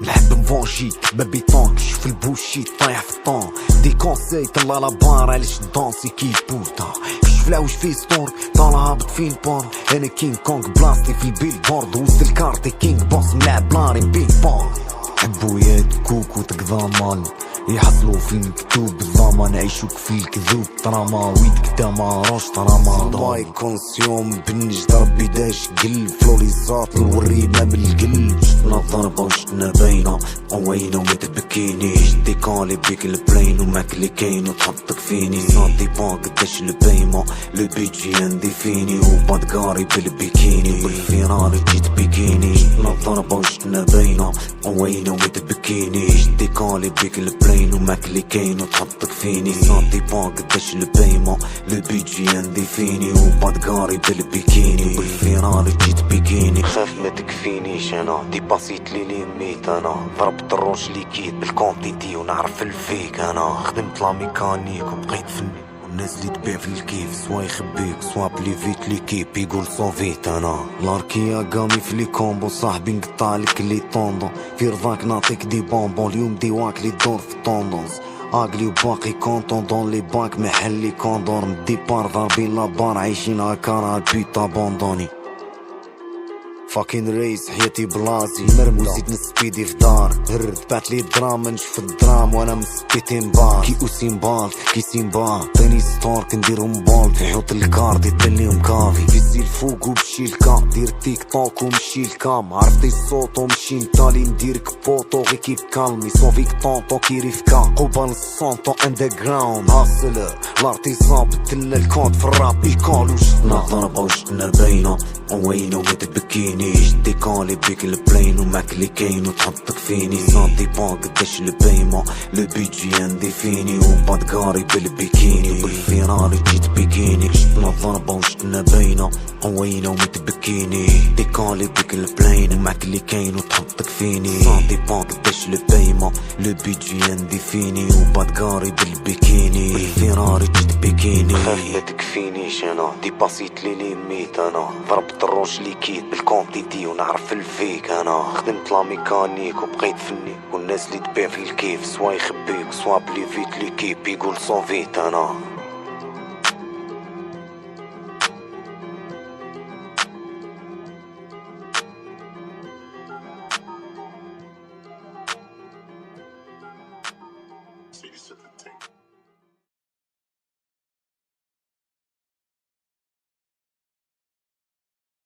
نحب نفونجي ما بيطون كشوف البوشيت طايح في الطون دي كونساي طلع لا بار علاش دونسي كي بوتا كشوف العوج في ستور طالع هابط في البور انا كينغ كونغ بلاستي في البيلبورد وسط الكارتي كينغ بوس ملعب بلاري بينج بونغ حبو ياد كوكو تقضى مال يحصلوا في المكتوب الضمان عيشوك في الكذوب طراما ويدك تاما روش طراما ضاي كونسيوم بنج ضربي داش قل فلوريزات نوري ما بالقلب شفنا ضربة وشفنا باينة ووينة وما تبكينيش ديكالي بيك البلين وماك اللي كاين وتحطك فيني صادي بان قداش البايمة لو بيجي عندي فيني وبادكاري بالبيكيني بالفيراري جيت بيكيني شفنا ضربة وشفنا باينة ووينة وما تبكينيش ديكالي بيك البلين وماك اللي كاين وتحطك فيني صادي بان قداش البايمة لو بيجي عندي فيني وبادكاري بالبيكيني بالفيراري جيت بيكيني خاف ما تكفينيش انا ديباسيت لي ليميت انا ضربت الروج ليكيد بالكونتيتي ونعرف الفيك انا خدمت لا ميكانيك وبقيت فني والناس اللي تبيع في الكيف سوا يخبيك سوا بلي فيت ليكيب يقول صوفيت انا لاركيا قامي في لي كومبو صاحبي نقطعلك لي طوندو في رضاك نعطيك دي بونبون اليوم ديواك لي دور في الطوندونس اقلي وباقي كونطون دون لي بانك محلي كوندور نديبار ضاربين لابار عايشين هكا راه البيتا بوندوني فاكين ريس حياتي بلازي مرموزيت نسبيدي في دار هرد بات لي دراما نشوف الدرام وانا مسبيتين بار كي اوسيمبال كي سيمبال تاني ستور كنديرهم بول في حوط الكارد يدليهم كافي فيزي الفوق ومشي الكا دير تيك توك ومشي الكام عرفتي الصوت ومشي نتالي نديرك بوطو غي كيف كالمي صوفيك طونطو كي ريفكا قبال السونطو اندرغراوند هاسلر لارتيزان بدل الكونت في الراب يكال وشفنا ضربة وشفنا باينة ووينة وما تبكيني ديكالي بيك البلين وماك اللي كاين وتحطك فيني صادي بان قداش البايمة لو بيجي عندي فيني وبادكاري بالبيكيني بالفيراري جيت بيكيني شفنا ضربة وشفنا باينة ووينة وما تبكيني ديكالي بيك البلين وماك اللي كاين وتحطك فيني صادي بان قداش البايمة لو بيجي عندي فيني وبادكاري بالبيكيني بالفيراري جيت بيكيني خاف ما تكفينيش انا ديباسيت لي ليميت انا ضربت الروج ليكيد بالكونتيتي ونعرف الفيك انا خدمت لا ميكانيك وبقيت فني والناس اللي تبيع في الكيف سوا يخبيك سوا بلي فيت ليكيب يقول صوفيت انا See, this is the thing.